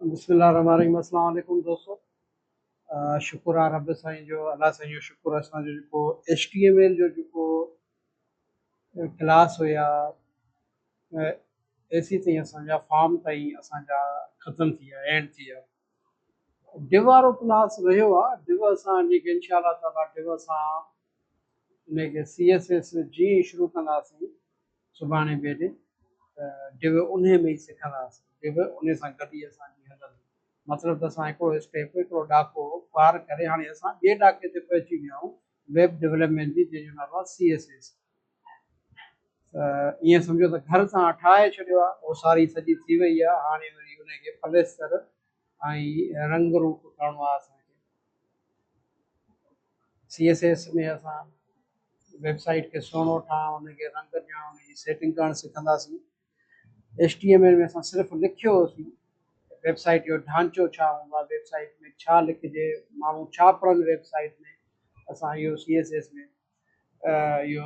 बिस्मिल्लाहिर्रहमानिर्रहीम। अस्सलाम वालेकुम दोस्तों। शुक्र आहे रब साईं जो, अल्लाह साईं जो शुक्र। असांजो जेको HTML जो जेको क्लास हुया एसी ताईं असांजा फॉर्म ताईं असांजा ख़तमु थी विया, एंड थी विया। डिव वारो क्लास रहियो आहे। डिव असां जेके इंशाअल्लाह ताला डिव असां उनखे CSS जी शुरू कंदासीं सुभाणे ॿिए ॾींहुं। डिव उन में ई सिखंदासीं। डिव उन सां गॾु ई असांजी हलंदी। मतिलबु त असां हिकिड़ो स्टेप, हिकिड़ो ॾाको पार करे हाणे असां ॿिए ॾाके ते पहुची विया आहियूं, वेब डेवलपमेंट जी, जंहिंजो नालो आहे CSS। ईअं सम्झो त घर तव्हां ठाहे छॾियो आहे, उसारी सॼी थी वई आहे, हाणे वरी उनखे प्लेस्टर ऐं रंग रूप करिणो आहे असांखे। CSS में असां वेबसाइट खे सुहिणो ठाहिणु, उनखे रंग ॾियणु, उनजी सेटिंग करणु सिखंदासीं। HTML में असां सिर्फ़ु लिखियो होसीं वेबसाइट जो ढांचो छा हूंदो आहे, वेबसाइट में छा लिखिजे, माण्हू छा पढ़नि वेबसाइट में। असां इहो CSS में इहो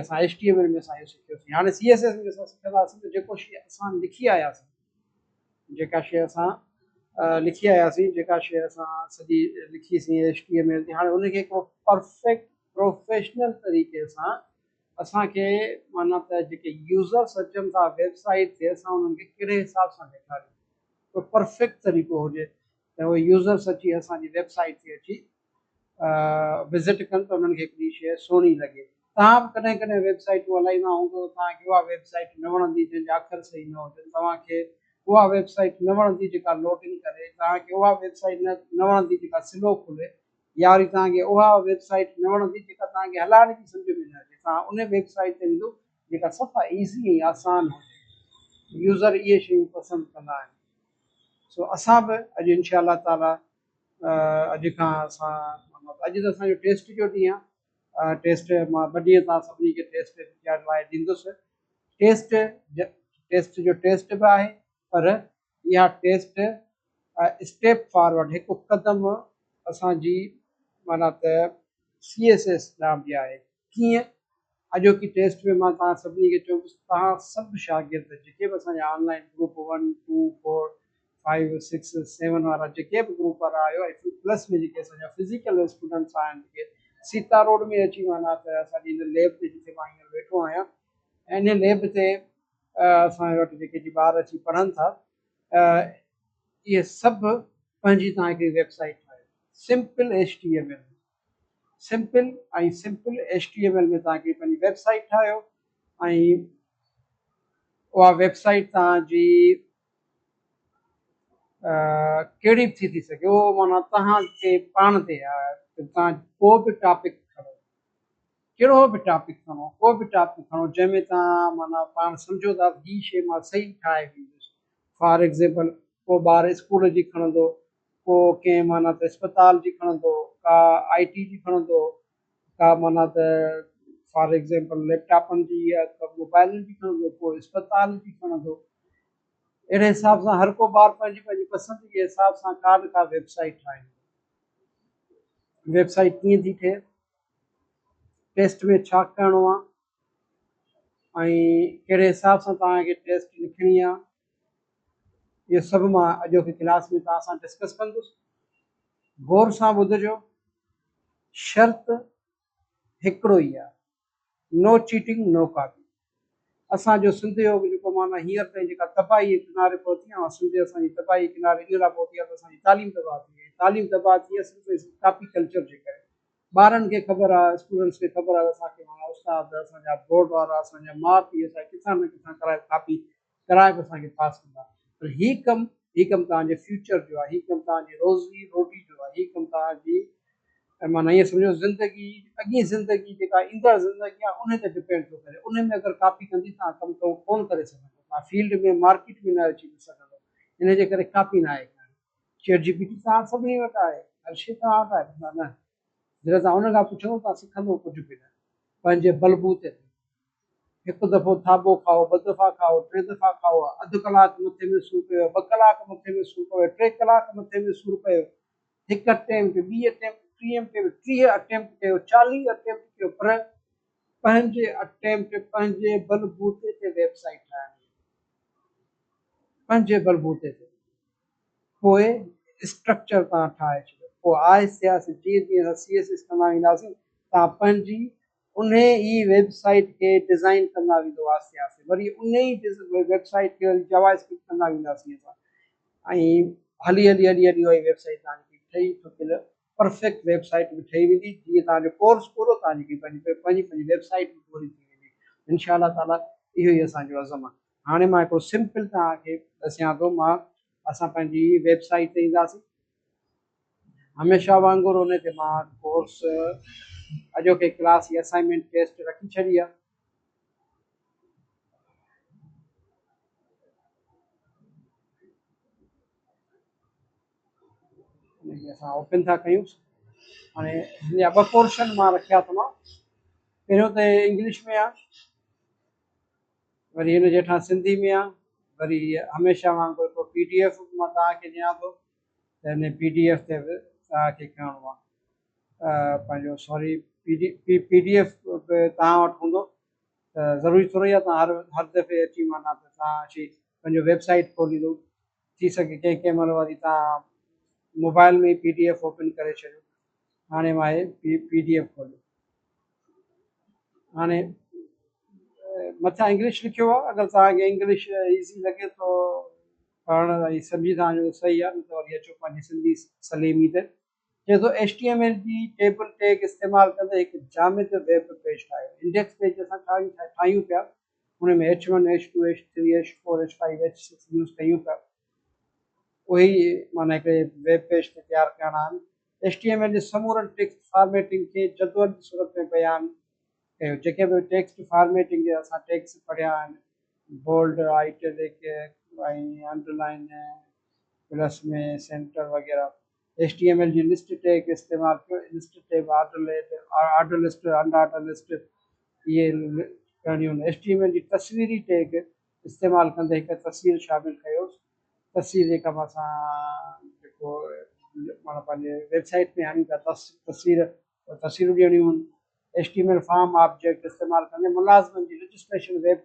असां HTML में असां इहो सिखियोसीं। हाणे CSS में असां सिखंदासीं त जेको शइ असां लिखी आयासीं, जेका शइ असां लिखी आयासीं, जेका शइ असां सॼी लिखीसीं HTML ते, हाणे उनखे हिकिड़ो परफेक्ट प्रोफेशनल तरीक़े सां असांखे, माना त जेके यूज़र्स अचनि था वेबसाइट ते, असां उन्हनि खे कहिड़े हिसाब सां ॾेखारियूं, को परफेक्ट तरीक़ो हुजे त उहे यूज़र्स अची असांजी वेबसाइट ते अची विज़िट कनि त उन्हनि खे हिकिड़ी शइ सुहिणी लॻे। तव्हां बि कॾहिं कॾहिं वेबसाइटूं हलाईंदा हूंदो, तव्हांखे उहा वेबसाइट न वणंदी जंहिंजा अखर सही न हुजनि, तव्हांखे उहा वेबसाइट न वणंदी जेका लोडिंग करे, तव्हांखे उहा वेबसाइट न वणंदी जेका स्लो खुले, या वरी तव्हांखे उहा वेबसाइट न वणंदी जेका तव्हांखे हलाइण जी सम्झ में न अचे। तव्हां उन वेबसाइट ते वेंदो जेका सफ़ा ईज़ी ऐं आसान हुजे। यूज़र इहे शयूं पसंदि कंदा आहिनि। सो असां बि अॼु इंशाअल्लाह ताला अॼु खां असां, अॼु त असांजो टेस्ट जो ॾींहुं आहे। टेस्ट मां 2 ॾींहं तव्हां सभिनी खे टेस्ट लाइ ॾींदुसि। टेस्ट जो टेस्ट बि आहे, पर इहा टेस्ट स्टेप फॉरवर्ड, हिकु क़दम असांजी माना त CSS ॾांहुं बि आहे। कीअं? अॼोकी टेस्ट में मां तव्हां सभिनी खे चवंदुसि, तव्हां सभु शागिर्द जेके बि असांजा ऑनलाइन ग्रुप 1, 2, 4, 5, 6, 7 वारा जेके बि ग्रुप वारा आहियो, ऐं प्लस में जेके असांजा फिज़िकल स्टूडेंट्स आहिनि, जेके सीता रोड में अची माना त असांजी हिन लैब ते जिते मां हींअर वेठो आहियां, ऐं इन लैब ते असांजे वटि जेके ॿार अची पढ़नि था, इहे सभु पंहिंजी तव्हां हिकिड़ी वेबसाइट ठाहियो, सिंपल HTML में तव्हांखे पंहिंजी वेबसाइट ठाहियो, ऐं उहा वेबसाइट तव्हांजी कहिड़ी बि थी सघे, उहो माना तव्हां ते पाण ते आहे। तव्हां को बि टॉपिक खणो, कहिड़ो बि टॉपिक खणो, को बि टॉपिक खणो जंहिंमें तव्हां माना पाण सम्झो था हीअ शइ मां सही ठाहे ॾींदुसि। फॉर एग्ज़ाम्पल, को ॿार स्कूल जी खणंदो, को कंहिं माना त अस्पताल जी खणंदो, का IT जी खणंदो, का माना त फॉर एग्ज़ाम्पल लैपटॉपनि जी या मोबाइलनि जी खणंदो, को अस्पताल जी खणंदो। अहिड़े हिसाब सां हर को ॿार पंहिंजी पंहिंजी पसंदि जे हिसाब सां का न का वेबसाइट ठाहींदो। वेबसाइट कीअं थी थिए, टेस्ट में छा करिणो आहे, ऐं कहिड़े हिसाब सां तव्हांखे टेस्ट लिखणी आहे, इहो सभु मां अॼोकी क्लास में तव्हां सां डिस्कस कंदुसि। गौर सां ॿुधिजो। शर्त हिकिड़ो ई आहे, नो चीटिंग नो कॉपी। असांजो सिंध जो जेको माना हींअर ताईं जेका तबाही किनारे पहुती आहे, सिंध असांजी तबाही किनारे इन लाइ पहुती आहे त असांजी तालीम तबाह थी वई। तालीम तबाह थी आहे सिर्फ़ु कॉपी कल्चर जे करे। ॿारनि खे ख़बर आहे, स्टूडेंट्स खे ख़बर आहे, असांखे माना उस्ताद, असांजा बोर्ड वारा, असांजा माउ पीउ असांखे किथां न किथां कराए कॉपी कराए बि असांखे पास कंदा। पर हीउ कमु तव्हांजे फ्यूचर जो आहे, हीउ कमु तव्हांजी रोज़ी रोटी जो आहे, हीउ कमु तव्हांजी माना ईअं सम्झो ज़िंदगी, अॻी ज़िंदगी जेका ईंदड़ ज़िंदगी आहे उन ते डिपेंड थो करे। उन में अगरि कॉपी कंदी तव्हां कमु कोन करे सघंदो, तव्हां फील्ड में मार्केट में न अची सघंदो। इन जे करे कॉपी न आहे। ChatGPT तव्हां सभिनी वटि आहे, हर शइ तव्हां वटि आहे, न जॾहिं तव्हां उन खां पुछो तव्हां सिखंदो कुझु बि न। पंहिंजे बलबूते ते हिकु दफ़ो थाॿो खाओ, 2 दफ़ा खाओ, 3 दफ़ा खाओ, अधु कलाक मथे में सूर कयो, 2 कलाक मथे में सूर कयो, 3 कलाक मथे में सूर कयो, हिकु अटैम्प्ट, 2 अटैम्प्ट, 3 अटैम्प्ट, 30 अटैम्प्ट कयो, 40 अटैम्प्ट कयो, पर पंहिंजे अटैम्प्ट, पंहिंजे बलबूते ते वेबसाइट ठाहिणी, पंहिंजे बलबूते ते। पोइ स्ट्रक्चर तव्हां ठाहे छॾियो। पोइ आहिस्ते आहिस्ते जीअं जीअं असां CSS कंदा वेंदासीं तव्हां पंहिंजी उन ई वेबसाइट खे डिज़ाइन कंदा वेंदो आहिस्ते आहिस्ते। वरी उन ई वेबसाइट खे वरी जावास्क्रिप्ट कंदा वेंदासीं असां। ऐं हली हली हली हली उहा वेबसाइट तव्हांजी ठही ठुकियल परफेक्ट वेबसाइट बि ठही वेंदी। जीअं तव्हांजो कोर्स पूरो तव्हांजी पंहिंजी पंहिंजी पंहिंजी वेबसाइट बि पूरी थी वेंदी इनशा ताला। इहो ई असांजो अज़म आहे। हाणे मां हिकिड़ो सिंपल तव्हांखे ॾसियां थो। असां पंहिंजी वेबसाइट ते ईंदासीं हमेशह वांगुरु हुन ते मां कोर्स अॼोके क्लास जी असाइनमेंट टेस्ट रखी छॾी आहे। हुनखे असां ओपन था कयूं। हाणे हिन जा 2 पोर्शन मां रखिया अथव। पहिरियों त इंग्लिश में आहे, वरी हिन जे हेठां सिंधी में आहे, वरी हमेशह वांगुरु को PDF मां तव्हांखे ॾियां थो त हिन PDF ते बि तव्हांखे खणणो आहे पंहिंजो सॉरी PDF तव्हां वटि हूंदो त ज़रूरी थोरी आहे तव्हां हर दफ़े अची माना त तव्हां अची पंहिंजो वेबसाइट खोलींदो। थी सघे कंहिं कंहिं महिल वरी तव्हां मोबाइल में PDF ओपन करे छॾियो। हाणे मां हे PDF खोलियो। हाणे मथां इंग्लिश लिखियो आहे। अगरि तव्हांखे इंग्लिश ईज़ी लॻे थो पढ़ण ऐं सम्झी तव्हांजो सही आहे न त वरी अचो पंहिंजी सिंधी सलीमी ते। चए थो HTML जी टेबल टैग इस्तेमालु कंदे हिकु जामिद वेब पेज ठाहियो। इंडेक्स पेज असां ठाहियूं पिया हुन में H1 H2 H3 H4 H5 H6 use कयूं पिया। उहे ई माना हिकिड़े वेब पेज ते तयारु करणा आहिनि। HTML जे समूरनि टेक्स्ट फॉर्मेटिंग खे जदवल जी सूरत में बयानु कयो। जेके बि टेक्स्ट फॉर्मेटिंग जे असां टेक्स्ट पढ़िया आहिनि बोल्ड आइटैलिक ऐं अंडरलाइन प्लस में सेंटर वग़ैरह। HTML जी लिस्ट टैग इस्तेमालु कयो। List tag order list unordered list इहे करणियूं आहिनि। HTML जी तस्वीरी टैग इस्तेमालु कंदे हिकु तस्वीर शामिलु कयोसि। तस्वीर जे कमु सां जेको माना पंहिंजे वेबसाइट में आणियूं था तस्वीरूं ॾियणियूं आहिनि। HTML फॉर्म ऑब्जेक्ट इस्तेमालु कंदे मुलाज़िमनि जी रजिस्ट्रेशन वेब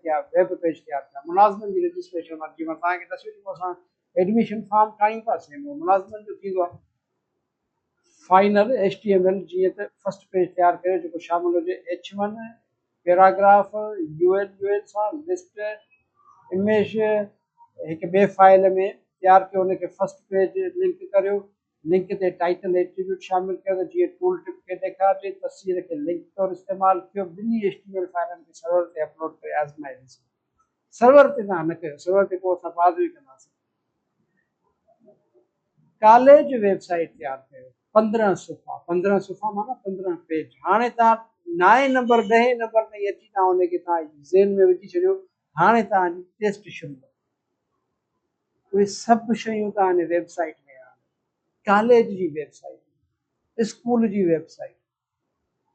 पेज तयारु कया। मुलाज़िमनि जी रजिस्ट्रेशन जीअं मां तव्हांखे तस्वीर असां एडमिशन फॉर्म ठाहियूं था सेम मुलाज़िमनि जो थींदो आहे। फाइनल HTML जीअं त फर्स्ट पेज तयारु कयो जेको शामिलु हुजे H1 पैराग्राफ UL सां लिस्ट इमेज हिकु ॿिए फाइल में तयारु कयो। हुनखे फर्स्ट पेज लिंक करियो। लिंक ते टाइटल एट्रीब्यूट शामिलु कयो त जीअं टूल टिप खे ॾेखारिजे। तस्वीर खे लिंक तौरु इस्तेमालु कयो। ॿिन्ही HTML फाइलनि खे सर्वर ते अपलोड करे आज़माए ॾिसो। सर्वर ते तव्हां न कयो, सर्वर ते पोइ असां बाद में कंदासीं। कॉलेज वेबसाइट तयारु कयो। 15 सुफ़ा माना 15 पेज। हाणे तव्हां 9 नंबर 10 नंबर ताईं अची तव्हां हुनखे तव्हां ज़हन में विझी छॾियो। हाणे तव्हांजी टेस्ट शुरू आहे। उहे सभु शयूं तव्हांजे वेबसाइट में आहिनि। कॉलेज जी वेबसाइट, स्कूल जी वेबसाइट,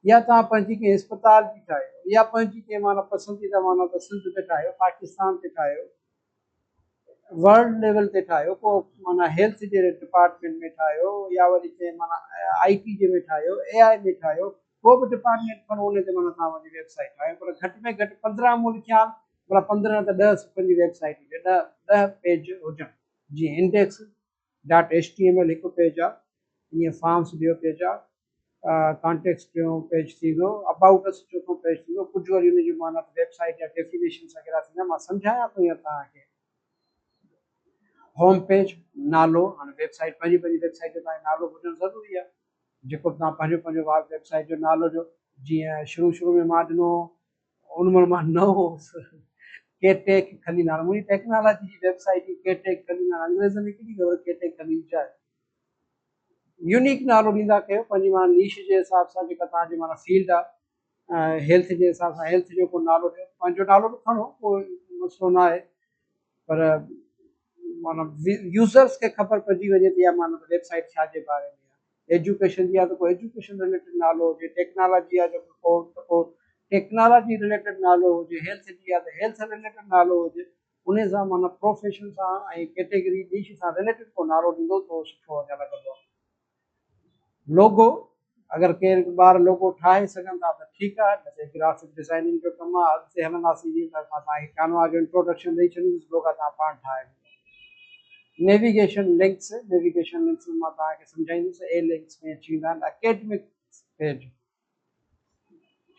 या तव्हां पंहिंजी कंहिं अस्पताल जी ठाहियो या पंहिंजी कंहिं माना पसंदीदा माना त सिंध ते ठाहियो, पाकिस्तान ते ठाहियो, वर्ल्ड लेवल ते ठाहियो, पोइ माना हेल्थ जे डिपार्टमेंट में ठाहियो या वरी कंहिं माना IT जे में ठाहियो, AI में ठाहियो, को बि डिपार्टमेंट खणो उन ते माना तव्हां वञी वेबसाइट ठाहियो। पर घटि में घटि 15 मूं लिखिया आहिनि। पर 15 त 10 पंहिंजी वेबसाइट हुजे, 10 पेज हुजनि। जीअं इंडेक्स .html हिकु पेज आहे। ईअं फॉर्म्स ॿियो पेज आहे। कॉन्टेक्स्ट जो पेज थींदो। अबाउट अस चोथों पेज थींदो। कुझु वरी हुनजी माना वेबसाइट या डेफिनेशन वग़ैरह थींदा। मां सम्झायां थो हीअं तव्हांखे। होम पेज नालो, हाणे वेबसाइट पंहिंजी पंहिंजी वेबसाइट जो तव्हांजो नालो हुजणु ज़रूरी आहे। जेको तव्हां पंहिंजो पंहिंजो वेबसाइट जो नालो जो जीअं शुरू में मां ॾिनो उन महिल मां न हुउसि केटेक खली नालो मुंहिंजी टेक्नोलॉजी जी वेबसाइट जी केटेक खली नालो अंग्रेज़नि में केॾी ख़बर केटेक खली छा आहे। यूनिक नालो ॾींदा कयो पंहिंजी माना नीश जे हिसाब सां जेका तव्हांजी माना फील्ड आहे। हेल्थ जे हिसाब सां हेल्थ जो को नालो ॾियो। पंहिंजो नालो बि खणो, कोई मसइलो न आहे। पर माना यूज़र्स खे ख़बर पइजी वञे त इहा माना वेबसाइट छा जे बारे में आहे। एजुकेशन जी आहे त कोई एजुकेशन रिलेटेड नालो हुजे। टेक्नोलॉजी आहे जेको पोइ टेक्नोलॉजी रिलेटेड नालो हुजे। हेल्थ जी आहे त हेल्थ रिलेटेड नालो हुजे। उन सां माना प्रोफेशन सां ऐं कैटेगरी नीश सां रिलेटेड को नालो ॾींदो त सुठो अञा लॻंदो आहे। लोगो, अगरि केरु ॿार लोगो ठाहे सघनि था त ठीकु आहे, न त ग्राफिक डिज़ाइनिंग जो कमु आहे। अॻिते हलंदासीं जीअं त मां तव्हांखे कानवा जो इंट्रोडक्शन ॾेई छॾींदुसि। लोगा तव्हां पाण ठाहे नेविगेशन लिंक्स मां तव्हांखे सम्झाईंदुसि। ए लिंक्स में अची वेंदा आहिनि अकेडमिक पेज।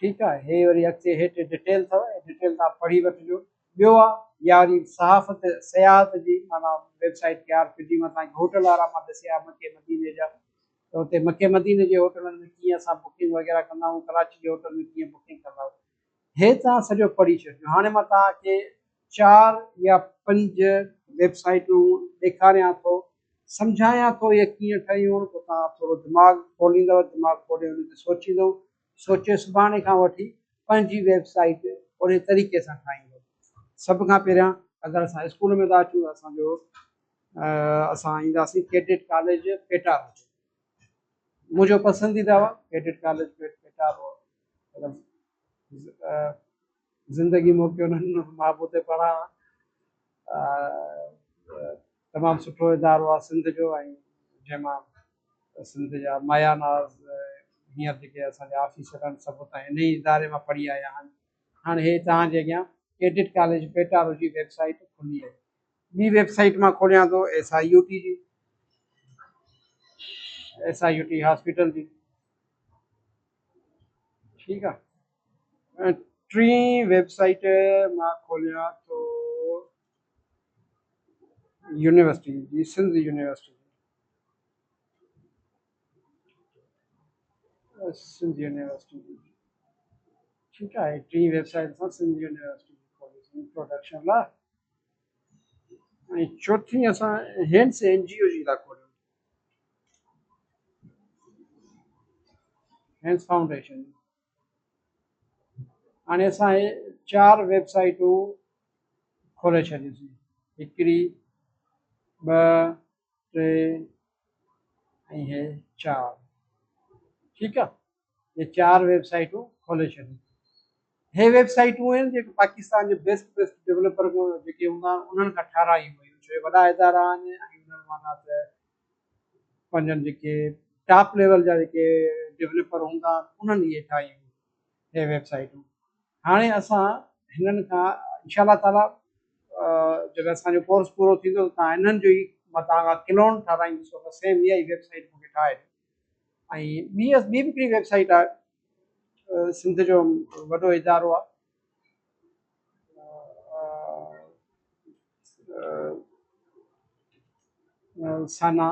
ठीकु आहे, हे वरी अॻिते हेठि डिटेल अथव, डिटेल तव्हां पढ़ी वठिजो। ॿियो आहे यारी सहाफ़त सियाहत जी माना वेबसाइट KRP जी। मां तव्हांखे होटल वारा मां ॾसिया मके मदीने जा, त हुते मके मदीने जे होटलनि में कीअं असां बुकिंग वग़ैरह कंदा आहियूं, कराची जे होटल में कीअं बुकिंग कंदा आहियूं, हे तव्हां सॼो पढ़ी छॾियो। हाणे मां तव्हांखे 4 या 5 वेबसाइटूं ॾेखारियां थो, सम्झायां थो इहे कीअं ठहियूं, पोइ तव्हां थोरो दिमाग़ खोलींदव, दिमाग़ खोले हुन ते सोचींदव, सोचे सुभाणे खां वठी पंहिंजी वेबसाइट ओड़े तरीक़े सां ठाहींदव। सभ खां पहिरियां अगरि असां स्कूल में था अचूं, असांजो असां ईंदासीं कैडेट कॉलेज पेटारो। मुंहिंजो पसंदीदा हुआ कैडेट कॉलेज पेटारो। ज़िंदगी मौक़ो न मां बि हुते पढ़ा। तमामु सुठो इदारो आहे सिंध जो, ऐं जंहिंमां सिंध जा मायानाज़ हींअर जेके असांजा ऑफिसर आहिनि सभु हुतां इन ई इदारे मां पढ़ी आया आहिनि। हाणे हे तव्हांजे अॻियां कैडेट कॉलेज पेटारो जी वेबसाइट खुली आहे। ॿी वेबसाइट मां खोलियां थो SIUT जी, SIUT हॉस्पिटल जी। ठीकु आहे। टीं वेबसाइट मां खोलियां थो यूनिवर्सिटी जी, सिंध यूनिवर्सिटी। सिंध यूनिवर्सिटी जी, ठीकु आहे। टीं वेबसाइट सां सिंध यूनिवर्सिटी खोली इंट्रोडक्शन लाइ। ऐं चौथीं असां हेन्स NGO जी था खोलियूं, हेन्स फाउंडेशन। हाणे असां हे 4 वेबसाइटूं खोले छॾियूंसीं, 1 2 3 ऐं हे 4। ठीकु आहे, ये 4 वेबसाइटूं खोले छॾियूं। हे वेबसाइटूं आहिनि जेके पाकिस्तान जे बेस्ट डेवलपर जेके हूंदा आहिनि उन्हनि खां ठारायूं हुयूं, छो वॾा इदारा आहिनि ऐं उन्हनि माना त पंहिंजनि जेके टॉप लेवल जा जेके डेवलपर हूंदा आहिनि उन्हनि इहे ठाहियूं हे वेबसाइटूं। हाणे असां हिननि खां इंशाअल्लाह ताला जॾहिं असांजो कोर्स पूरो थींदो त तव्हां हिननि जो ई मां तव्हां खां क्लोन ठाराईंदुसि, त सेम इहा ई वेबसाइट मूंखे ठाहे ॾियो। ऐं ॿी बि हिकिड़ी वेबसाइट आहे, सिंध जो वॾो इदारो आहे साना,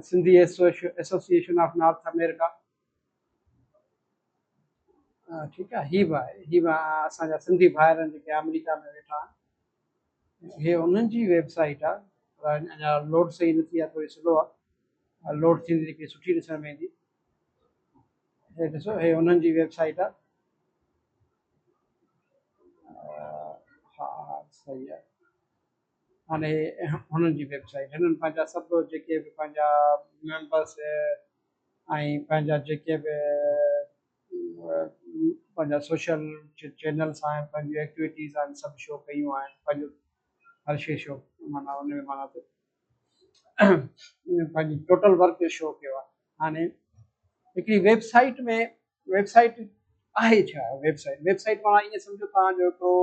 Sindhi association of North America. ठीकु आहे, ही बि असांजा सिंधी भाइर आहिनि जेके अमेरिका में वेठा आहिनि। हे उन्हनि जी वेबसाइट आहे, अञा लोड सही न थी आहे, थोरी स्लो आहे, लोड थींदी जेकी सुठी ॾिसण में ईंदी। हे ॾिसो, हे उन्हनि जी वेबसाइट आहे। हा सही आहे। हाणे हुननि जी वेबसाइट, हिननि पंहिंजा सभु जेके बि पंहिंजा मेंबर्स ऐं पंहिंजा जेके बि पंहिंजा सोशल चैनल्स आहिनि, पंहिंजियूं एक्टिविटीज़ आहिनि, सभु शो कयूं आहिनि, पंहिंजो हर शइ शो माना उन में माना पंहिंजी टोटल वर्क शो कयो आहे। हाणे हिकिड़ी वेबसाइट में वेबसाइट आहे छा? वेबसाइट माना ईअं सम्झो तव्हांजो हिकिड़ो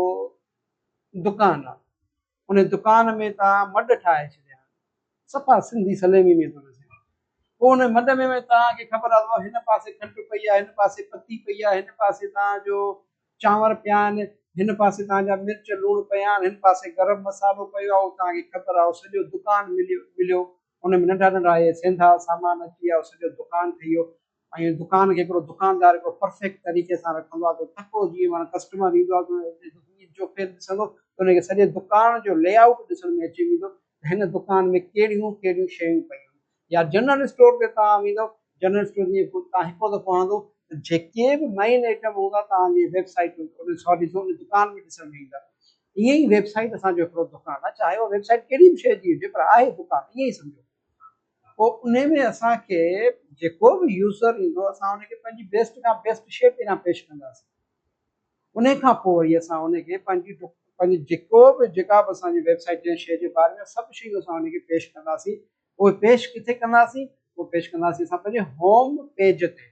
दुकानु आहे, उन दुकान में तव्हां मड ठाहे छॾिया, सफ़ा सिंधी सलेमी में थो ॾिसे, पोइ हुन मड में तव्हांखे ख़बर आहे हिन पासे खंडु पई आहे, हिन पासे पती पई आहे, हिन पासे तव्हांजो चांवर पिया आहिनि, हिन पासे तव्हांजा मिर्च लूणु पिया आहिनि, हिन पासे गरम मसालो पियो आहे, उहो तव्हांखे ख़बर आहे। सॼो दुकानु मिलियो हुन में नंढा नंढा इहे सेंधा सामान अची विया, सॼो दुकानु ठही वियो। ऐं दुकान खे हिकिड़ो दुकानदार हिकिड़ो परफेक्ट तरीक़े सां रखंदो आहे, त तकिड़ो जीअं माना कस्टमर ईंदो आहे जो फेर ॾिसंदो त हुनखे सॼे दुकान जो लेआउट ॾिसण में अची वेंदो, हिन दुकान में कहिड़ियूं कहिड़ियूं शयूं पयूं। या जनरल स्टोर ते तव्हां वेंदो, जनरल स्टोर में तव्हां हिकिड़ो दफ़ो हणंदो त जेके बि मेन आइटम हूंदा तव्हांजी वेबसाइट दुकान में ॾिसण में ईंदा। ईअं ई वेबसाइट असांजो हिकिड़ो दुकानु आहे, चाहे उहा वेबसाइट कहिड़ी बि शइ जी हुजे, पर आहे दुकानु, ईअं ई सम्झो। पोइ उन में असांखे जेको बि यूज़र ईंदो असां हुनखे पंहिंजी बेस्ट खां बेस्ट शइ पहिरियां पेश कंदासीं, उन खां पोइ वरी असां हुनखे पंहिंजी जेका बि असांजी वेबसाइट जे शइ जे बारे में सभु शयूं असां हुनखे पेश कंदासीं। उहे पेश किथे कंदासीं? उहे पेश कंदासीं असां पंहिंजे होम पेज ते।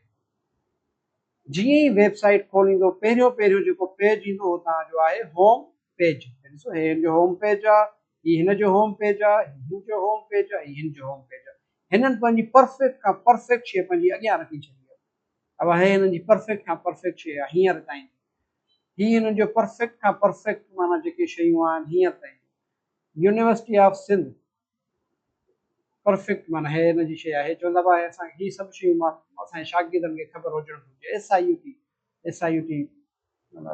जीअं ई वेबसाइट खोलींदो पहिरियों जेको पेज ईंदो उहो तव्हांजो आहे होम पेज। ॾिसो हे जो होम पेज आहे, ही हिन जो होम पेज आहे, हिन जो होम पेज आहे, हिन जो होम पेज आहे। हिननि पंहिंजी परफेक्ट खां परफेक्ट शइ पंहिंजी अॻियां रखी छॾी आहे। अब हे हिननि जी परफेक्ट खां परफेक्ट शइ आहे हींअर ताईं, ही हिननि जो परफेक्ट खां परफेक्ट माना जेके शयूं आहिनि हींअर ताईं। यूनिवर्सिटी ऑफ सिंध परफेक्ट माना हे हिन जी शइ आहे। चवंदा भाई असांखे ही सभु शयूं मां असांजे शागिर्दनि खे ख़बर हुजणु घुरिजे। SIUT माना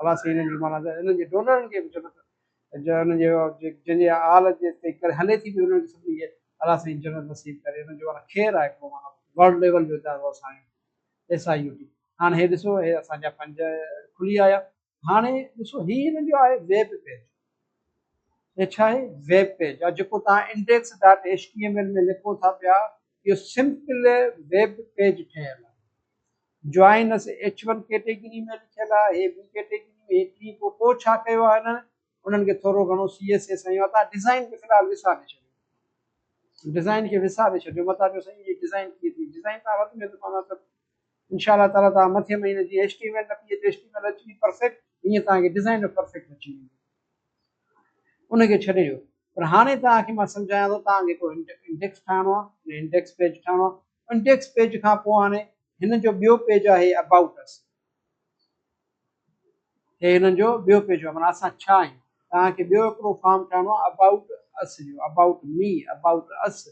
अलासी हिननि जी माना हिननि जे डोनरनि खे बि हुननि जो जंहिंजे आल जे करे हले थी पई उन्हनि खे सभिनी खे अलाह साईं जन्नत नसीब करे। हिननि जो माना ख़ैरु आहे हिकिड़ो माना वर्ल्ड लेवल जो इदारो असांजो SIUT। हाणे हे ॾिसो हे असांजा 5 खुली आया। हाणे ॾिसो ही हिननि जो आहे वेब पेज। हे छा आहे वेब पेज आहे जेको तव्हां index.html में लिखो था पिया, इहो सिंपल वेब पेज ठहियल आहे। जॉइन अस H1 कैटेगरी में लिखियल आहे, हे ॿी कैटेगरी में हिकिड़ी। पोइ छा कयो आहे हिननि, उन्हनि खे थोरो घणो CSS ऐं तव्हां डिज़ाइन खे फ़िलहालु विसारे छॾियो, डिज़ाइन खे विसारे छॾियो। मथां जो साईं इहा डिज़ाइन कीअं थी, डिज़ाइन तव्हां वधि में वधि माना त इंशाअल्लाह ताला तव्हां मथे महीने जी HTML न पई अचे, HTML अची वई परफेक्ट, ईअं तव्हांखे डिज़ाइन परफेक्ट अची वेंदी, उनखे छॾे ॾियो। पर हाणे तव्हांखे मां सम्झायां थो, तव्हांखे को इंडेक्स ठाहिणो आहे, इंडेक्स पेज ठाहिणो आहे। इंडेक्स पेज खां पोइ हाणे हिन जो ॿियो पेज आहे अबाउट अस। हे हिननि जो ॿियो पेज आहे माना असां छा आहियूं। तव्हांखे ॿियो हिकिड़ो फॉर्म ठाहिणो आहे अबाउट अस जो, अबाउट मी, अबाउट अस,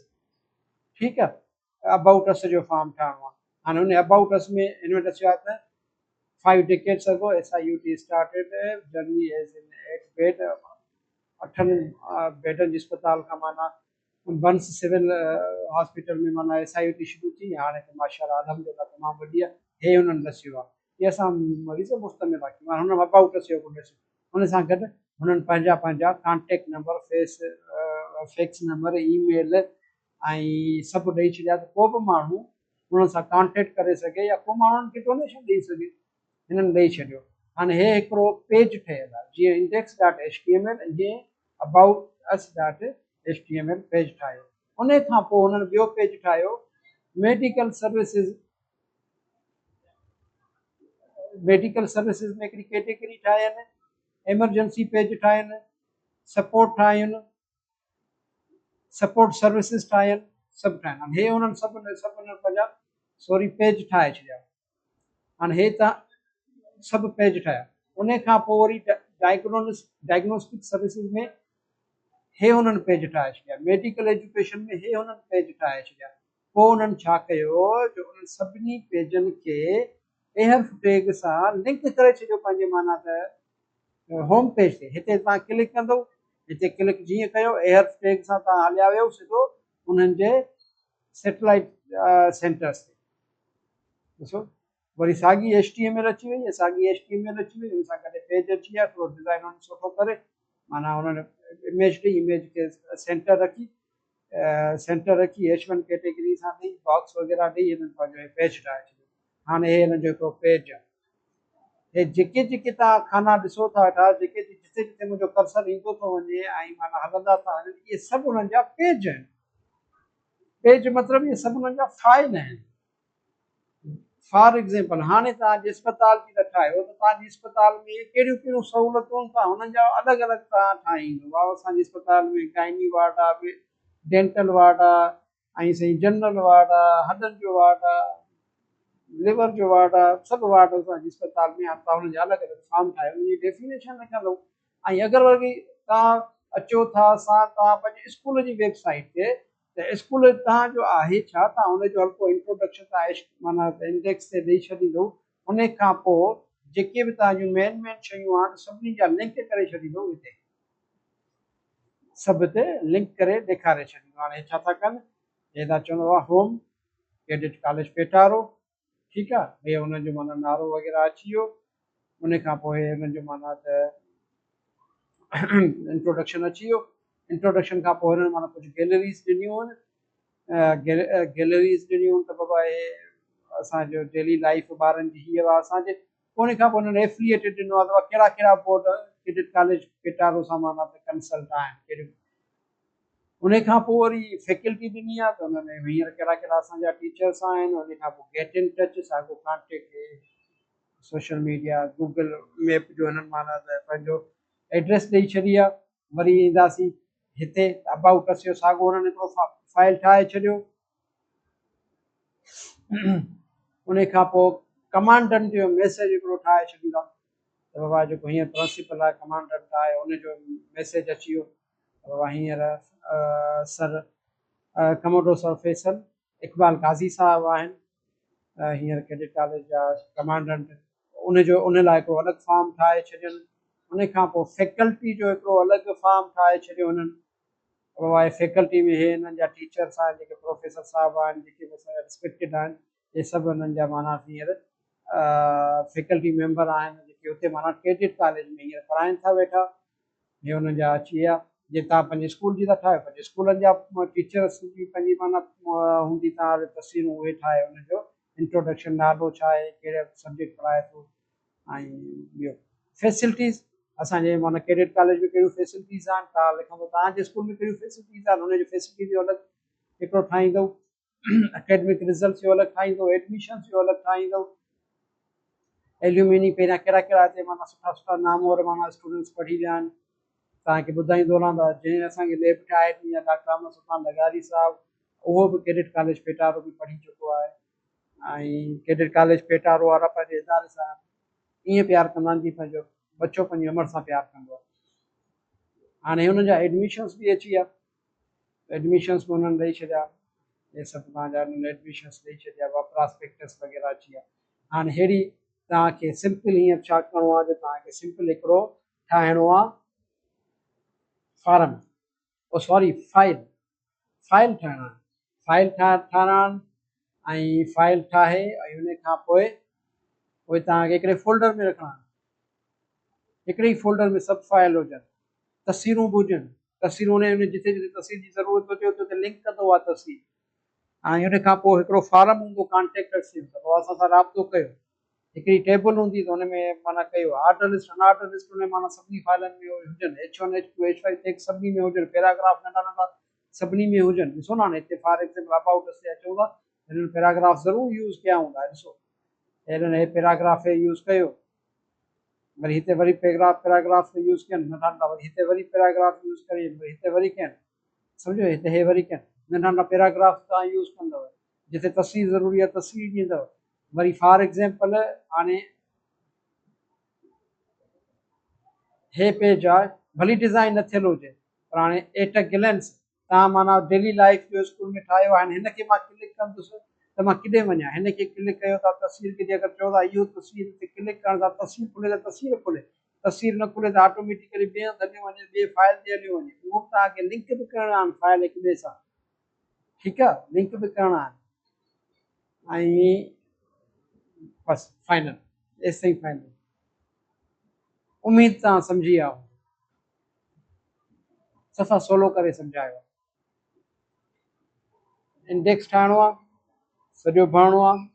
ठीकु आहे। अबाउट अस जो फॉर्म ठाहिणो आहे। हाणे हुन अबाउट अस में हिन वटि अची आहे त 5 decades ago SIUT started a journey as an 8 bed 8 बेडनि जी अस्पताल खां माना बंस सिविल हॉस्पिटल में माना SIUT शुरू थी। हाणे त माशाअल्लाह अल्हम्दुलिल्लाह तमामु वॾी आहे। हे हुननि ॾसियो आहे की असां मरीज़ मुश्तमिल आहे माना हुन अबाउट अस जो ॾिसो। हुन सां गॾु हुननि पंहिंजा contact number, fax number, email ऐं सभु ॾेई छॾिया त को बि माण्हू हुननि सां कॉन्टेक्ट करे सघे या को माण्हुनि खे डोनेशन ॾेई सघे। हिननि ॾेई छॾियो। हाणे हे हिकिड़ो पेज ठहियल आहे जीअं index.html, जीअं अबाउट us.html पेज ठाहियो। उन खां पोइ हुननि ॿियो पेज ठाहियो मेडिकल सर्विसिस। मेडिकल सर्विसिस में हिकिड़ी कैटेगरी ठाहियनि, एमरजेंसी पेज ठाहियनि, सपोर्ट ठाहियनि, सपोर्ट सर्विसिस ठाहियनि, सभु ठाहियनि। हे हुननि सभु पंहिंजा पेज ठाहे छॾिया। हाणे हे तव्हां सभु पेज ठाहिया। उन खां पोइ वरी डायग्नोस्टिक सर्विसिस में हे हुननि पेज ठाहे छॾिया। मेडिकल एजुकेशन में हे हुननि पेज ठाहे छॾिया। पोइ हुननि छा कयो जो उन्हनि सभिनी पेजनि खे एहर टैग सां लिंक करे छॾियो पंहिंजे माना त होम पेज ते। हिते तव्हां क्लिक कंदो, हिते क्लिक जीअं कयो एहर टैग सां तव्हां हलिया वियो सिधो उन्हनि जे सैटेलाइट सेंटर्स ते। ॾिसो वरी साॻी HTML अची वई, साॻी HTML अची वई, हुन सां गॾु पेज अची विया। थोरो डिज़ाइन हुननि सुठो करे माना हुननि इमेज खे सेंटर रखी H1 कैटेगरी सां ॾेई बॉक्स वग़ैरह ॾेई हिननि पंहिंजो पेज ठाहे छॾियो। हाणे हे हिननि जो हिकिड़ो पेज आहे। हे जेके तव्हां खाना ॾिसो था वेठा, जिते जिते मुंहिंजो कर्सर ईंदो थो वञे ऐं माना हलंदा था वञनि, इहे सभु हुननि जा पेज आहिनि। पेज मतिलबु इहे सभु हुननि जा फाइल आहिनि। फॉर एग्ज़ाम्पल हाणे तव्हांजे अस्पताल जी था ठाहियो त तव्हांजी अस्पताल में कहिड़ियूं कहिड़ियूं सहूलियतूं था हुननि जा अलॻि अलॻि तव्हां ठाहींदो। भाउ असांजे अस्पताल में गाइनी वार्ड आहे, डेंटल वार्ड आहे ऐं साईं जनरल वार्ड आहे, हॾनि जो वार्ड आहे, लिवर जो वार्ड आहे, सभु वार्ड असांजे अस्पताल में तव्हां हुननि जा अलॻि अलॻि फॉर्म ठाहियो, उनजी डेफिनेशन लिखंदो। ऐं अगरि वरी तव्हां अचो था तव्हां पंहिंजे स्कूल जी वेबसाइट ते त स्कूल तव्हांजो आहे छा, तव्हां हुनजो हल्को इंट्रोडक्शन तव्हां माना इंडेक्स ते ॾेई छॾींदो। उन खां पोइ जेके बि तव्हांजूं मेन शयूं आहिनि सभिनी जा लिंक करे छॾींदो। हिते सभु ते लिंक करे ॾेखारे छॾींदो। हाणे छा था कनि, हे था चवंदो आहे होम कैडेट कॉलेज पेटारो, ठीकु आहे। हे हुनजो माना नालो वग़ैरह अची वियो। उन खां पोइ हे हुननि जो माना त इंट्रोडक्शन अची वियो। इंट्रोडक्शन खां पोइ हिननि माना कुझु गैलरीज़ ॾिनियूं आहिनि। गैलरीज़ ॾिनियूं त बाबा हे असांजो डेली लाइफ ॿारनि जी हीअ आहे असांजे। उन खां पोइ हुननि एफिलिएटेड ॾिनो आहे त कहिड़ा कहिड़ा बोर्ड कैडेट कॉलेज पेटारो सां माना त कंसल्ट आहिनि कहिड़ियूं। उन खां पोइ वरी फैकल्टी ॾिनी आहे त हुन में हींअर कहिड़ा कहिड़ा असांजा टीचर्स आहिनि। उन खां पोइ गेट इन टच, साॻियो contact, social media, Google map जो हिननि माना त पंहिंजो एड्रेस ॾेई छॾी आहे। वरी ईंदासीं हिते अबाउट अस जो साॻियो हुननि हिकिड़ो फाइल ठाहे छॾियो। उन खां पोइ कमांडेंट जो मैसेज हिकिड़ो ठाहे छॾींदा त बाबा जेको हींअर प्रिंसिपल आहे कमांडेंट आहे उनजो मैसेज अची वियो बाबा हींअर sir commodore sir Faisal Iqbal Qazi साहब आहिनि हींअर कैडेट कॉलेज जा कमांडेंट। उन लाइ हिकिड़ो अलॻि फॉर्म ठाहे छॾियनि। उन खां पोइ फैकल्टी जो हिकिड़ो अलॻि फॉर्म ठाहे छॾियो हुननि बाबा फैकल्टी में हे हिननि जा टीचर्स आहिनि जेके प्रोफेसर साहब आहिनि जेके बि असांजा रिस्पेक्टेड आहिनि इहे सभु हुननि जा माना हींअर फैकल्टी मेंबर आहिनि जेके हुते माना कैडेट कॉलेज में हींअर पढ़ाइनि था वेठा। हे हुननि जा अची विया। जे तव्हां पंहिंजे स्कूल जी था ठाहियो पंहिंजे स्कूलनि जा टीचर्स जी पंहिंजी माना हूंदी तव्हां तस्वीरूं उहे ठाहे हुनजो इंट्रोडक्शन नालो छा आहे कहिड़े सब्जेक्ट पढ़ाए थो ऐं ॿियो फैसिलिटीज़ असांजे माना कैडेट कॉलेज में कहिड़ियूं फैसिलिटीज़ आहिनि तव्हां लिखंदो तव्हांजे स्कूल में कहिड़ियूं फैसिलिटीज़ आहिनि हुनजी फैसिलिटी जो अलॻि हिकिड़ो ठाहींदो। एकेडमिक रिज़ल्ट जो अलॻि ठाहींदो एडमिशन जो अलॻि ठाहींदो एल्यूमिनी पहिरियां कहिड़ा कहिड़ा हिते माना सुठा सुठा नाम और माना स्टूडेंट्स पढ़ी विया आहिनि तव्हांखे ॿुधाईंदो रहंदो जंहिं असांखे लैब ठाहे ॾिनी आहे डॉक्टर अहमद सुल्तान लगारी साहब उहो बि कैडेट कॉलेज पेटारो बि पढ़ी चुको आहे ऐं कैडेट कॉलेज पेटारो वारा पंहिंजे इदारे सां ईअं प्यारु कंदा आहिनि जीअं पंहिंजो बचो पंहिंजी उमिरि सां प्यारु कंदो आहे। हाणे हुननि जा एडमिशन्स बि अची विया एडमिशन्स बि हुननि ॾेई छॾिया इहे सभु तव्हांजा एडमिशन्स ॾेई छॾिया प्रॉस्पेक्टस वग़ैरह अची विया। हाणे अहिड़ी तव्हांखे सिंपल हींअर छा करिणो आहे जो तव्हांखे सिंपल हिकिड़ो ठाहिणो आहे फारम सॉरी फाइल ठाहिणा फाइल ठाहिणा ऐं फाइल ठाहे ऐं हुन खां पोइ तव्हांखे हिकिड़े फोल्डर में रखणा हिकिड़े ई फोल्डर में सभु फाइल हुजनि तस्वीरूं बि हुजनि तस्वीरूं हुन जिते जिते तस्वीर जी ज़रूरत हुजे उते उते लिंक कंदो आहे तस्वीर ऐं हुन खां पोइ हिकिड़ो फारम हूंदो कॉन्टेक्ट अस पोइ असां सां राब्तो कयो हिकिड़ी टेबल हूंदी त हुन में माना कयो ऑर्डर लिस्ट अनऑर्डर लिस्ट हुन माना सभिनी फाइलनि में हुजनि H1 H2 H5 H सभिनी में हुजनि पैराग्राफ नंढा नंढा सभिनी में हुजनि ॾिसो न हाणे हिते फॉर एग्जाम्पल अबाउट अस ते अचूं था हिननि पैराग्राफ ज़रूरु यूज़ कया हूंदा ॾिसो हिननि हे पैराग्राफ यूज़ कयो वरी हिते वरी पैराग्राफ यूज़ कयनि नंढा नंढा वरी हिते वरी पैराग्राफ यूज़ करे हिते वरी कयनि सम्झो हिते हे वरी कयनि नंढा नंढा पैराग्राफ तव्हां यूज़ कंदव जिते तस्वीर ज़रूरी आहे तस्वीर ॾींदव वरी फॉर एग्जाम्पल हाणे हे पेज आहे भली डिज़ाइन न थियल हुजे पर हाणे एट अ ग्लैंस तव्हां माना डेली लाइफ जो स्कूल में ठाहियो आहे हिनखे मां क्लिक कंदुसि त मां किथे वञा हिनखे क्लिक कयो था तस्वीर खे अगरि चओ था इहो तस्वीर ते क्लिक करण सां तस्वीर खुले त तस्वीर खुले तस्वीर न खुले त ऑटोमेटिकली ॿिए हंधि हलियो वञे ॿिए फाइल ते हलियो वञे उहो बि तव्हांखे लिंक बि करणा आहिनि फाइल हिक ॿिए सां ठीकु आहे लिंक बि करणा आहिनि ऐं बसि फाइनल एसि ताईं फाइनल उमेद तव्हां सम्झी विया सफ़ा सोलो करे सम्झायो इंडेक्स ठाहिणो आहे सॼो भरिणो आहे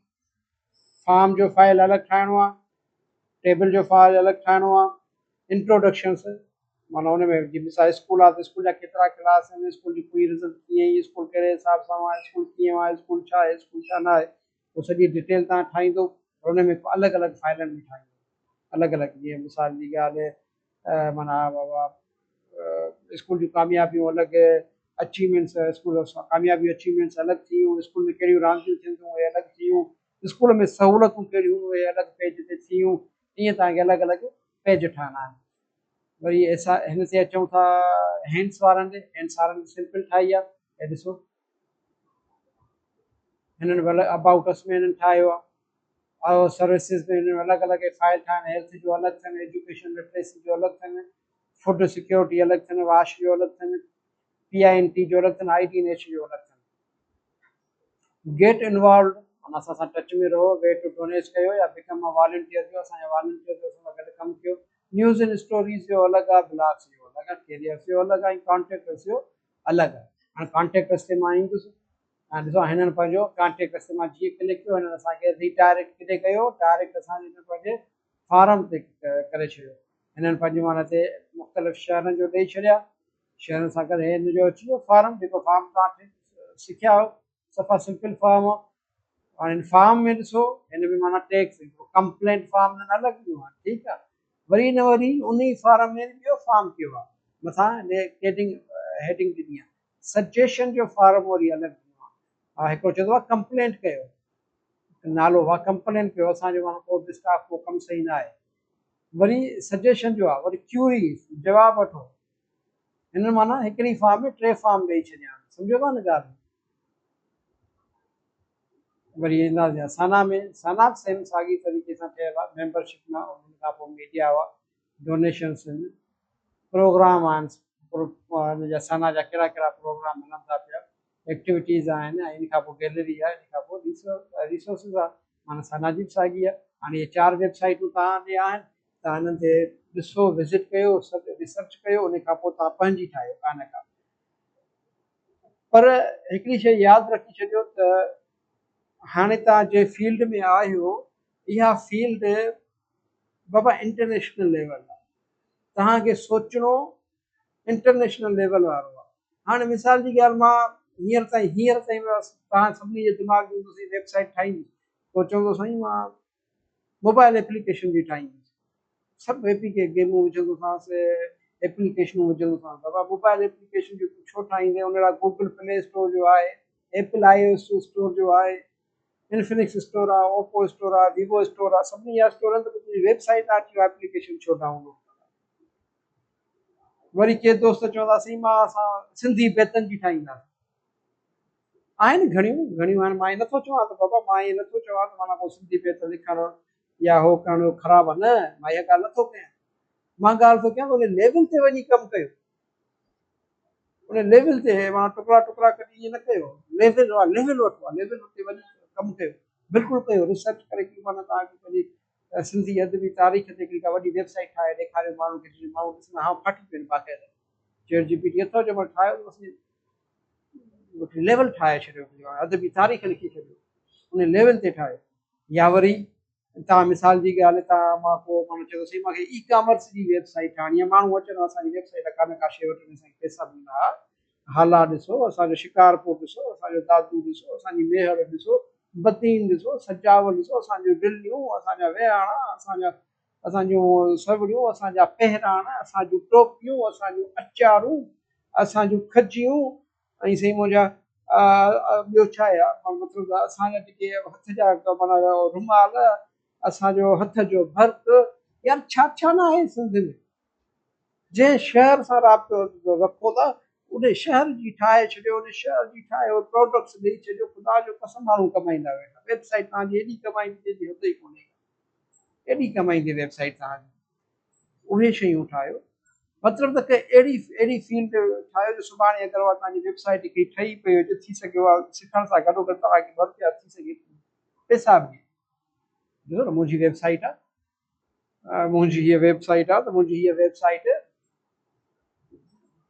फॉर्म जो फाइल अलॻि ठाहिणो आहे टेबल जो फाइल अलॻि ठाहिणो आहे इंट्रोडक्शन्स माना हुन में जीअं मिसाल स्कूल आहे त स्कूल जा केतिरा क्लास आहिनि स्कूल जी पूरी रिज़ल्ट कीअं ई स्कूल कहिड़े हिसाब सां आहे स्कूल कीअं आहे स्कूल छा आहे स्कूल छा न आहे उहो सॼी डिटेल तव्हां ठाहींदो हुन में अलॻि अलॻि फाइलनि में ठाहींदो अलॻि अलॻि जीअं मिसाल जी ॻाल्हि माना बाबा स्कूल जूं कामयाबियूं अलॻि अचीवमेंट्स स्कूल कामयाबियूं अचीवमेंट्स अलॻि थी वियूं स्कूल में कहिड़ियूं रांदियूं थींदियूं उहे अलॻि थी वियूं स्कूल में सहूलियतूं कहिड़ियूं उहे अलॻि पेज ते थी वियूं ईअं तव्हांखे अलॻि अलॻि पेज ठाहिणा आहिनि। वरी असां हिन ते अचूं था हैंड्स वारनि ते सिंपल ठाही आहे ऐं ॾिसो हिननि बि अलॻि अबाउट अस में हिननि ठाहियो आहे और सर्विसिस में हिननि अलॻि अलॻि फाइल ठाहिनि हेल्थ जो अलॻि थियनि एजुकेशन लिटरेसी जो अलॻि थियनि फूड सिक्योरिटी अलॻि थियनि वाश जो अलॻि थियनि PINT जो अलॻि थियनि ITNH जो अलॻि थियनि गेट इन्वॉल्व माना असां सां टच में रहो वे टू डोनेट कयो या बिकम अ वॉलंटियर थियो असांजा वॉलंटियर जो असां सां गॾु कमु कयो न्यूज़ एंड स्टोरीज़ जो अलॻि आहे ब्लॉग्स जो अलॻि आहे कैरियर्स जो अलॻि आहे ऐं कॉन्टेक्ट जो अलॻि आहे हाणे कॉन्टेक्ट ते मां ईंदुसि ऐं ॾिसो हिननि पंहिंजो कॉन्टेक्ट ते मां जीअं क्लिक कयो हिननि असांखे रीडायरेक्ट किथे कयो डायरेक्ट असांजे हिन पंहिंजे फारम ते करे छॾियो हिननि पंहिंजे माना ते मुख़्तलिफ़ शहरनि जो ॾेई छॾिया शहरनि सां गॾु हिन जो अची वियो फारम जेको फार्म तव्हां सिखिया हो सफ़ा सिंपल फार्म आहे और इन फार्म में ॾिसो हिन में माना टैक्स कंप्लेंट फार्म न लॻंदो आहे ठीकु आहे वरी न वरी उन ई फार्म में ॿियो फार्म कयो आहे मथां हेडिंग ॾिनी आहे। सजेशन जो फॉर्म वरी अलॻि ॾिनो आहे। हिकिड़ो चवंदो आहे कंप्लेंट कयो, नालो आहे कंप्लेंट कयो असांजो माना को बि स्टाफ को कमु सही न आहे। वरी सजेशन जो आहे, वरी क्यूरी जवाबु वठो। हिन माना हिकिड़ी फॉर्म में 3 फॉर्म ॾेई छॾिया। सम्झो था न ॻाल्हि। वरी ईंदासीं सना में, सना सेम साॻी तरीक़े सां ठहियल आहे मेंबरशिप मां। उन खां पोइ मीडिया हुआ, डोनेशन्स आहिनि, प्रोग्राम आहिनि, हिन जा सना जा कहिड़ा कहिड़ा प्रोग्राम हलनि था पिया, एक्टिविटीज़ आहिनि, ऐं इन खां पोइ गैलरी आहे, इन खां पोइ रिसोर्सिस आहे, माना सना जी बि साॻी आहे। हाणे इहे 4 वेबसाइटूं तव्हां ॾे आहिनि, तव्हां हिननि ते ॾिसो, विज़िट कयो, सभु रिसर्च कयो, उन खां पोइ तव्हां पंहिंजी ठाहियो कान का। पर हिकिड़ी शइ यादि रखी छॾियो त हाणे तव्हां जे फील्ड में आहियो, इहा फील्ड बाबा इंटरनेशनल लेवल आहे। तव्हांखे सोचणो इंटरनेशनल लेवल वारो आहे। हाणे मिसाल जी ॻाल्हि, मां हींअर ताईं तव्हां सभिनी जे दिमाग़ में ईंदुसि वेबसाइट ठाहींदी, पोइ चवंदो साईं मां मोबाइल एप्लीकेशन जी ठाहींदुसि, सभु गेमूं विझंदोसांसि, एप्लीकेशनूं विझंदोसांसि। बाबा मोबाइल एप्लीकेशन जो छो ठाहींदे? उन लाइ गूगल प्ले स्टोर जो आहे, एप्पल iOS स्टोर जो आहे, इन्फिनिक्स स्टोर आहे, ओप्पो स्टोर आहे, वीवो स्टोर आहे, सभिनी जा स्टोर आहिनि। त तुंहिंजी वेबसाइट आहे, अची एप्लीकेशन छो डाउनलोड? वरी के दोस्त चवंदासीं मां असां सिंधी बेतनि जी ठाहींदासीं। आहिनि घणियूं आहिनि, मां इहे नथो चवां त बाबा, मां इहे नथो चवां त माना को सिंधी बेत लिखणु या हो करणु ख़राबु आहे, न, मां इहा ॻाल्हि नथो कयां। मां ॻाल्हि थो कयां उन लेवल ते वञी कमु कयो, उन लेवल ते माना टुकड़ा टुकड़ा कढी ईअं न कयो। लेवल वठो आहे, लेवल ते वञी कमु कयो, बिल्कुलु कयो, रिसर्च करे की माना तव्हांखे पंहिंजी सिंधी अदबी तारीख़ ते हिकिड़ी का वॾी वेबसाइट ठाहे ॾेखारियो माण्हुनि खे, माण्हू ॾिसंदा हा फाटी पियो बाक़ाइदा। ChatGPT अथव जो ठाहियो, लेवल ठाहे छॾियो, अदबी तारीख़ लिखी छॾियो, उन लेवल ते ठाहियो। या वरी तव्हां मिसाल जी ॻाल्हि, तव्हां मां को माण्हू चयोसीं मूंखे ई कॉमर्स जी वेबसाइट ठाहिणी आहे, माण्हू अचनि असांजी वेबसाइट कान का शइ वठनि, असांखे पैसा ॾींदा हा, हाला ॾिसो, असांजो शिकारपुर ॾिसो, असांजो दादू ॾिसो, असांजी मेहर ॾिसो, बतीन ॾिसो, सजावल ॾिसो, असांजूं डिलियूं, असांजा विहाणा, असांजूं सवड़ियूं, असांजा पहिराणा, असांजूं टोपियूं, असांजूं अचारूं, असांजूं खजियूं, ऐं साईं मुंहिंजा ॿियो छा आहे, मतिलबु असांजा जेके हथ जा माना रुमाल, असांजो हथ जो भर्त, यार छा छा न आहे सिंध में। जंहिं शहर सां राब्तो रखो था, उन शहर जी ठाहे छॾियो, उन शहर जी ठाहे प्रोडक्ट्स ॾेई छॾियो। ख़ुदा जो कसम माण्हू कमाईंदा वेठा। वेबसाइट तव्हांजी एॾी कमाईंदी जंहिंजी हद ई कोन्हे, एॾी कमाईंदी वेबसाइट तव्हांजी। उहे शयूं ठाहियो, मतिलबु त अहिड़ी फील्ड ठाहियो जो सुभाणे अगरि उहा तव्हांजी वेबसाइट हिकिड़ी ठही पई हुजे, थी सघे उहा सिखण सां गॾोगॾु तव्हांखे बरक़ियात थी सघे, पैसा बि। ॾिसो न, मुंहिंजी वेबसाइट आहे, त मुंहिंजी हीअ वेबसाइट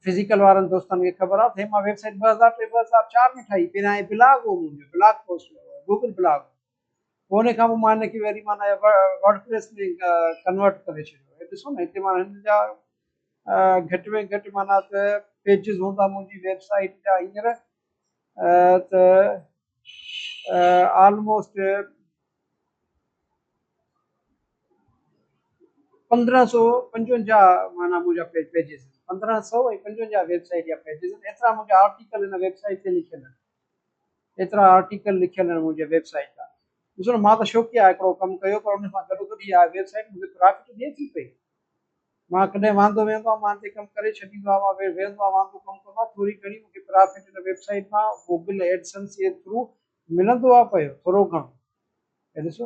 फिज़िकल वारनि दोस्तनि खे ख़बर आहे, मां वेबसाइट 2003-2004 में ठाही। पहिरियां ब्लॉग हो मुंहिंजो, ब्लॉग पोस्ट, गूगल ब्लॉग। पोइ उन खां पोइ मां हिनखे वरी माना वर्डप्रेस में कन्वर्ट करे छॾियो। ॾिसो न, हिते माना हिन जा घटि में घटि माना त पेजिस हूंदा मुंहिंजी वेबसाइट जा हींअर त ऑलमोस्ट 1555 माना मुंहिंजा पेजिस, 1555 वेबसाइट जा पेजिस आहिनि। एतिरा मुंहिंजा आर्टिकल हिन वेबसाइट ते लिखियल आहिनि, एतिरा आर्टिकल लिखियल आहिनि मुंहिंजे वेबसाइट तां। ॾिसो न, मां त शौक़िया हिकिड़ो कमु कयो, पर उन सां गॾोगॾु इहा वेबसाइट मूंखे प्रॉफिट ॾिए थी पई। मां कॾहिं वांदो वेंदो आहियां, मां हिते कमु करे छॾींदो आहियां, मां वेंदो आहियां वांदो कमु कंदो आहियां, थोरी घणी मूंखे प्रॉफिट हिन वेबसाइट मां गूगल एडसेंस जे थ्रू मिलंदो आहे पियो, थोरो घणो। ऐं ॾिसो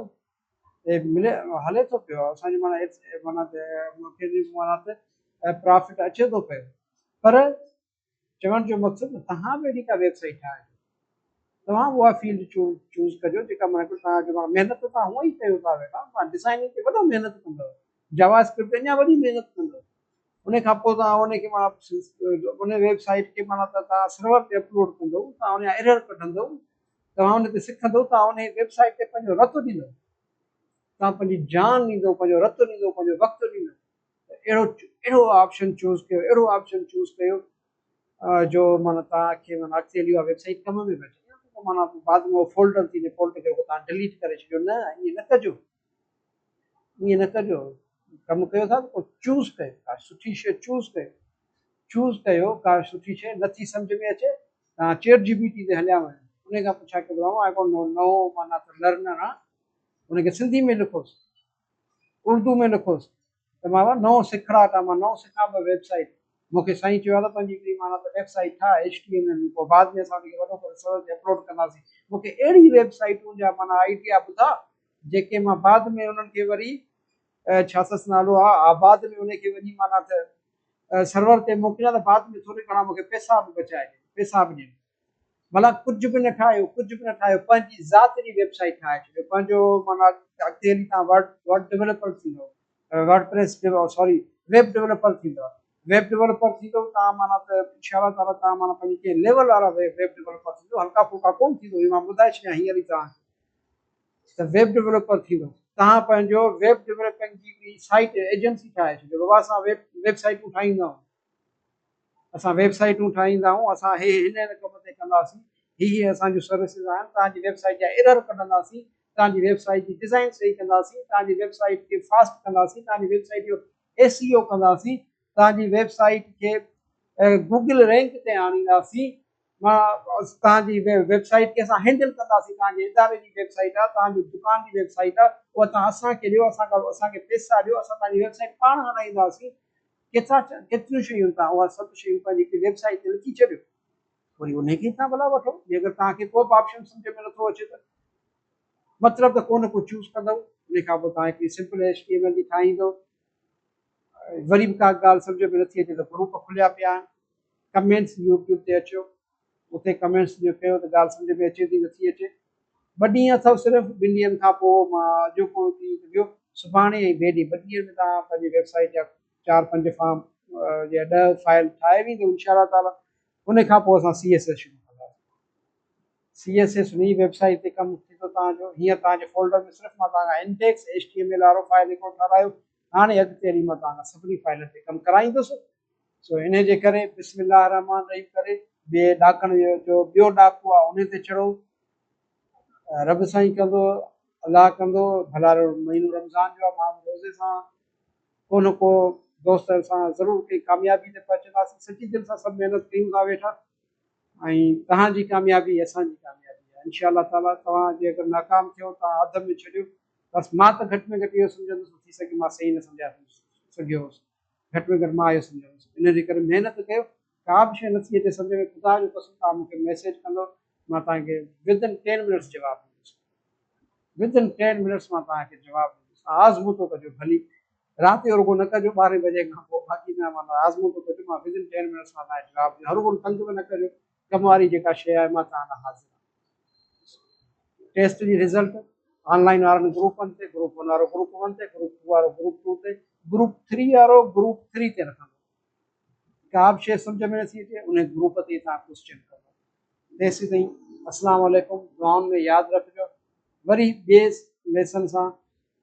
मिले, हले थो पियो, असांजो माना मूंखे माना त प्रॉफिट अचे थो पियो। पर चवण जो मक़सदु, तव्हां बि अहिड़ी का वेबसाइट ठाहियो, तव्हां उहा फील्ड चूज़ कजो जेका माना तव्हांजो माना महिनत तव्हां हूअं ई कयो था वेठा। तव्हां डिज़ाइनिंग ते वॾो महिनत कंदव, जावा स्क्रिप्ट अञा वॾी महिनत कंदव। उन खां पोइ तव्हां उनखे माना उन वेबसाइट खे माना त तव्हां सर्वर ते अपलोड कंदव, तव्हां उनजा एरर कढंदव, तव्हां उन ते सिखंदव, तव्हां उन वेबसाइट ते पंहिंजो रतु ॾींदव, तव्हां पंहिंजी जान ॾींदव, पंहिंजो रतु ॾींदव, पंहिंजो वक़्तु ॾींदव। अहिड़ो ऑप्शन चूज़ कयो, अहिड़ो ऑप्शन चूज़ कयो जो माना तव्हांखे माना अॻिते हली उहा वेबसाइट कम में अचे। माना बाद में उहो फोल्डर थी फोल्डर खे तव्हां डिलीट करे छॾियो, न, ईअं न कजो, ईअं न कजो। कमु कयो था त पोइ चूज़ कयो, का सुठी शइ चूज़ कयो। चूज़ कयो का सुठी शइ नथी सम्झ में अचे तव्हां चैट जीपीटी ते हलिया वञो उन खां पुछा कयो आई डोंट नो नओं माना त लर्नर आहे उनखे सिंधी में लिखोसि उर्दू में लिखोसि त मां नओं सिखड़ाट आहे मां नओं सिखां पियो वेबसाइट मूंखे साईं चयो आहे त पंहिंजी हिकिड़ी माना त वेबसाइट ठाहे HTML में पोइ बाद में असां उनखे वॾो करे सर्वर ते अपलोड कंदासीं मूंखे अहिड़ी वेबसाइटूं जा माना आइडिया ॿुधा जेके मां बाद में उन्हनि खे वरी छा संदसि नालो आहे बाद में उनखे वञी माना त सर्वर ते मोकिलिया त बाद में थोरे घणा मूंखे पैसा बि बचाए पैसा बि ॾियनि भला कुझु बि न ठाहियो पंहिंजी ज़ात जी वेबसाइट ठाहे छॾियो पंहिंजो माना अॻिते हली तव्हां वर्ड डेवलपर थींदव वर्डप्रेस सॉरी वेब डेवलपर थींदव वेब डेवलपर थींदो तव्हां माना त इंशाअल्लाह ताला तव्हां माना पंहिंजी कंहिं लेवल वारा वेब डेवलपर थींदो हल्का फुल्का कोन थींदो इहो मां ॿुधाए छॾियां हींअर ई तव्हां त वेब डेवलपर थींदो तव्हां पंहिंजो वेब डेवलपिंग जी हिकिड़ी साइट एजेंसी ठाहे छॾियो बाबा असां वेबसाइटूं ठाहींदा आहियूं असां वेबसाइटूं ठाहींदा आहियूं असां हिन कम ते कंदासीं हीअ असांजूं सर्विसिस आहिनि तव्हांजी वेबसाइट जा एरर कढंदासीं तव्हांजी वेबसाइट जी डिज़ाइन सही कंदासीं तव्हांजी वेबसाइट खे फास्ट कंदासीं तव्हांजी वेबसाइट जो SEO कंदासीं तव्हांजी वेबसाइट खे गूगल रैंक ते आणींदासीं मां तव्हांजी वेबसाइट खे असां हैंडल कंदासीं तव्हांजे इदारे जी वेबसाइट आहे तव्हांजी दुकान जी वेबसाइट आहे उहा तव्हां असांखे ॾियो असांखे पैसा ॾियो असां तव्हांजी वेबसाइट पाण हलाईंदासीं केतिरियूं शयूं तव्हां उहा सभु शयूं पंहिंजी हिकिड़ी वेबसाइट ते लिखी छॾियो वरी उनखे तव्हां भला वठो जे अगरि तव्हांखे को बि ऑप्शन सम्झ में नथो अचे त मतिलबु त को न को चूज़ कंदव उन खां पोइ तव्हां हिकिड़ी सिंपल HTML जी ठाहींदो वरी बि का ॻाल्हि सम्झ में नथी अचे त ग्रुप खुलिया पिया आहिनि कमेंट्स यूट्यूब ते अचो उते कमेंट्स जो कयो त ॻाल्हि सम्झ में अचे थी नथी अचे ॿ ॾींहं अथव सिर्फ़ु 2 ॾींहंनि खां पोइ मां अॼु को ॾींहुं वियो सुभाणे ऐं ॿिए ॾींहुं 2 ॾींहंनि में तव्हां पंहिंजी वेबसाइट जा 4-5 फॉर्म या 10 फाइल ठाहे वेंदो इंशाअल्लाह ताला उन खां पोइ असां CSS शुरू कंदासीं CSS उन वेबसाइट ते कमु थींदो तव्हांजो हीअं तव्हांजे फोल्डर में सिर्फ़ु मां तव्हांखां इंडेक्स HTML वारो फाइल हिकिड़ो ठारायो हाणे अॻिते हली मां तव्हांखां सभिनी फाइलनि ते कमु कराईंदुसि सो इन जे करे बिस्मिल्लाह रहमान रहीम करे ॿिए ॾाकण जो ॿियो ॾाको आहे उन ते चढ़ो रब साईं कंदो अलाह कंदो भला महीनो रमज़ान जो आहे मां रोज़े सां को न को दोस्त सां ज़रूरु कंहिं कामयाबी ते पहुचंदासीं सची दिलि सां सभु महिनत कयूं था वेठा ऐं तव्हांजी कामयाबी असांजी कामयाबी आहे इंशाअल्लाह ताला तव्हां जे अगरि नाकाम थियो तव्हां अध में छॾियो बसि मां त घटि में घटि इहो सम्झंदुसि थी सघे मां सही न सम्झा सघियो हुउसि घटि में घटि मां इहो सम्झंदुसि इन जे करे महिनत कयो का बि शइ नथी अचे सम्झ में ख़ुदा जो कसम तव्हां मूंखे मैसेज कंदो मां तव्हांखे विदिन 10 मिनट्स जवाबु ॾींदुसि विदिन 10 मिनट्स मां तव्हांखे जवाबु ॾींदुसि आज़मूदो कजो भली राति जो रुगो न कजो 12 बजे खां पोइ बाक़ी न माना आज़मूदो कजो मां विदिन 10 मिनट्स मां तव्हांखे जवाबु ॾींदुसि हर रुगो तंग बि न कजो कम वारी जेका शइ आहे मां तव्हां लाइ हाज़िर आहियां टेस्ट जी रिज़ल्ट ऑनलाइन वारनि ग्रुपनि ते ग्रुप 1 वारो ग्रुप 1 ते ग्रुप 2 वारो ग्रुप 2 ते ग्रुप 3 वारो ग्रुप 3 ते रखंदो का बि शइ सम्झ में नथी अचे उन ग्रुप ते तव्हां क्वेश्चन कंदो तेसि ताईं अस्सलाम वालेकुम दुआउनि में यादि रखिजो वरी ॿिए लेसन सां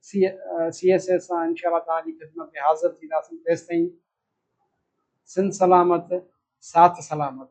CSS सां इंशाअल्लाह तव्हांजी ख़िदमत में हाज़िर थींदासीं तेसि ताईं सिंध सलामत साथ सलामत